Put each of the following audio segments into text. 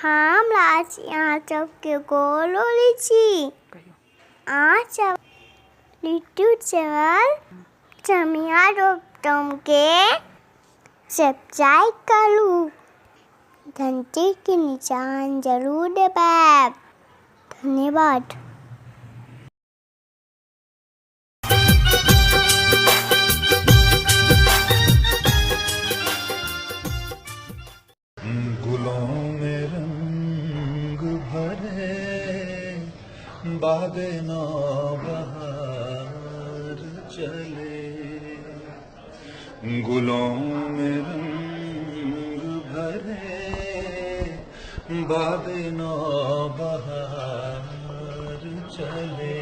हमरा सबके गोलो लीची आँच लिट्टू चावल चमिया रोपटम के सब्सक्राइब करू घंटी के निशान जरूर दबाएं। धन्यवाद। गुलों में रंग भरे बादे नौबहार चले, गुलों में रंग भरे बादे नौबहार चले,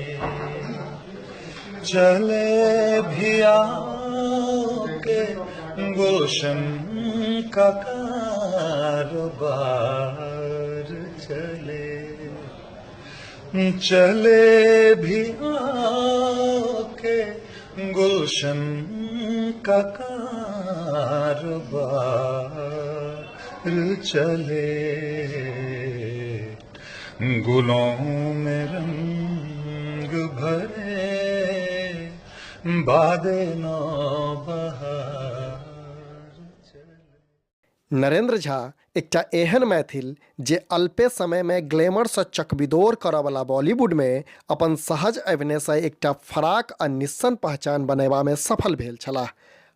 चले भी आके गुलशन का कारोबार चले, चले भी आके गुलशन का कारोबार चले, गुलों में रंग भरे बादे नौबहार। नरेंद्र झा एकटा एहन मैथिल जे अल्पे समय में ग्लैमर से चकबिदोर करय वाला बॉलीवुड में अपन सहज अभिनय से एकटा फराक आ निस्सन पहचान बनेबा में सफल भेल छलाह।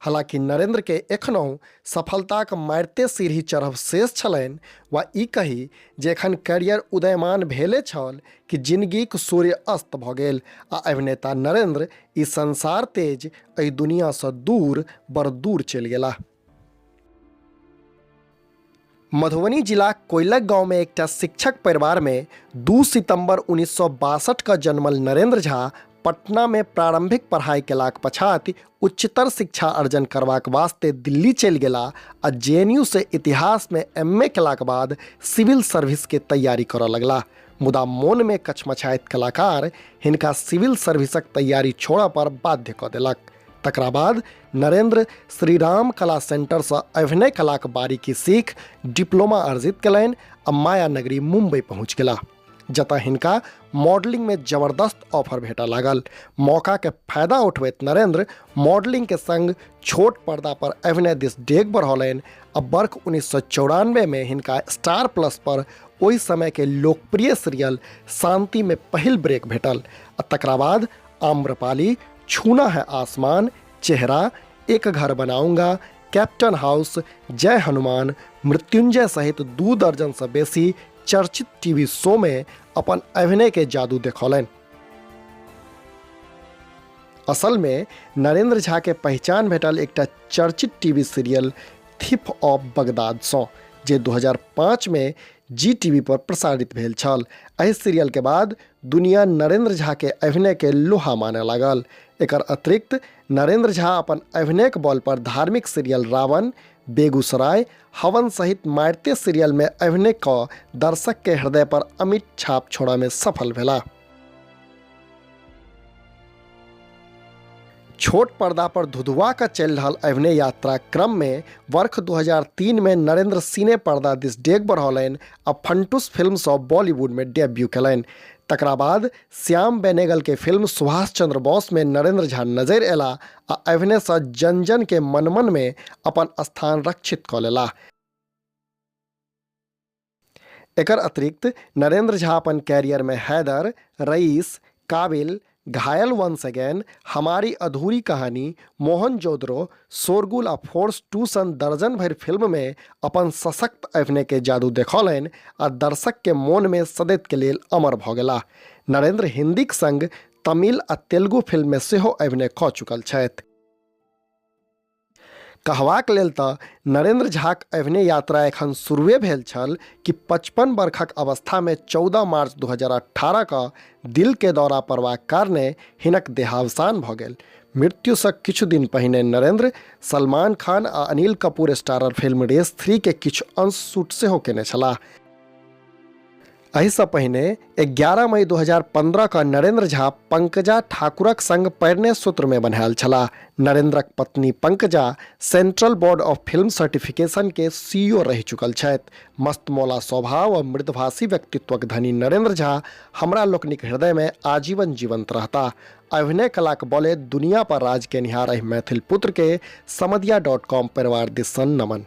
हालांकि नरेंद्र के एखनहु सफलताक मारिते सीढ़ी चढ़ब शेष छलनि, वा ई कही जे एखन कैरियर उदयमान भेले छल कि जिंदगीक सूर्य अस्त भऽ गेल आ अभिनेता नरेंद्र ई संसार तेज एहि दुनिया से दूर बड़ दूर चलि गेलाह। मधुबनी जिला कोइलक गांव में एकटा शिक्षक परिवार में 2 सितंबर 1962 का जन्मल नरेंद्र झा पटना में प्रारंभिक पढ़ाई केलाक पछात उच्चतर शिक्षा अर्जन करबाक वास्ते दिल्ली चलि गेला आ जेएनयू से इतिहास में एमए केलाक बाद सिविल सर्विस के तैयारी करऽ लगला। मुदा मोन में कचमचाइत कलाकार हिनका सिविल सर्विसक तैयारी छोड़ऽ पर बाध्य कऽ देलक। तकरा बाद नरेंद्र श्री राम कला सेंटर से अभिनय कलाक बारीकी सीख डिप्लोमा अर्जित कयलनि आ माया नगरी मुंबई पहुँच गेला, जतऽ हिनका मॉडलिंग में जबरदस्त ऑफर भेटऽ लागल। मौका के फायदा उठबैत नरेंद्र मॉडलिंग के संग छोट पर्दा पर अभिनय दिस डेग बढ़ौलनि आ वर्ष 1994 में हिनका स्टार प्लस पर ओहि समय के लोकप्रिय सीरियल शांति में पहिल ब्रेक भेटल आ तकरा बाद आम्रपाली, छूना है आसमान, चेहरा, एक घर बनाऊंगा, कैप्टन हाउस, जय हनुमान, मृत्युंजय सहित 2 दर्जन से बेसी चर्चित टीवी शो में अपन अभिनय के जादू देखौलनि। असल में नरेंद्र झा के पहचान भेटल एकटा चर्चित TV serial thief of Baghdad सँ, जे 2005 में जी टीवी पर प्रसारित भेल छल। एहि सीरियल के बाद दुनिया नरेंद्र झा के अभिनय के लोहा माने लागल। एकर अतिरिक्त नरेंद्र झा अपन अभिनय के बल पर धार्मिक सीरियल रावण, बेगूसराय, हवन सहित मारिते सीरियल में अभिनय कऽ दर्शक के हृदय पर अमिट छाप छोड़ऽ में सफल भेला। छोट पर्दा पर धुधुआ का चल रहा अभिनय यात्रा क्रम में वर्ष 2003 में नरेंद्र सीने पर्दा दिस डेग बढ़ौलनि आ फंटूस फिल्म से बॉलीवुड में डेब्यू कयलनि। तकरा बाद श्याम बेनेगल के फिल्म सुभाष चंद्र बोस में नरेंद्र झा नजर एला आ अभिनय से जन जन के मन में अपन स्थान रक्षित कऽ लेला। एकर अतिरिक्त नरेंद्र झा अपन कैरियर में हैदर, रईस, काबिल, घायल वंस अगेन, हमारी अधूरी कहानी, मोहनजोदड़ो, शोरगुल आ फोर्स 2 सन दर्जन भरि फिल्म में अपन सशक्त अभिनय के जादू देखौलनि आ दर्शक के मोन में सदैव के लेल अमर भऽ गेलाह। नरेंद्र हिंदीक संग तमिल आ तेलुगु फिल्म में सेहो अभिनय कऽ चुकल छथि। कहबाक लेल तऽ नरेंद्र झाक अभिनय यात्रा एखन शुरुए भेल छल कि 55 वर्षक अवस्था में 14 मार्च 2018 का दिल के दौरा पड़बाक कारणे हिनक देहावसान भऽ गेल। मृत्यु से किछु दिन पहिने नरेंद्र सलमान खान आ Anil Kapoor starrer film Race 3 के किछु अंश शूट सेहो केने छलाह। एहि सँ पहिने 11 मई 2015 का नरेंद्र झा पंकजा ठाकुरक संग पैरने सूत्र में बन्हायल छलाह। नरेंद्रक पत्नी Pankaja central board of film certification के सीईओ रहि चुकल छथि। मस्तमौला स्वभाव और मृदभाषी व्यक्तित्वक धनी नरेंद्र झा हमरा लोकनिक हृदय में आजीवन जीवंत रहता। अभिनय कलाक बले दुनिया पर राज केनिहार एहि मैथिल पुत्र के समधिया.com परिवार दिस सँ नमन।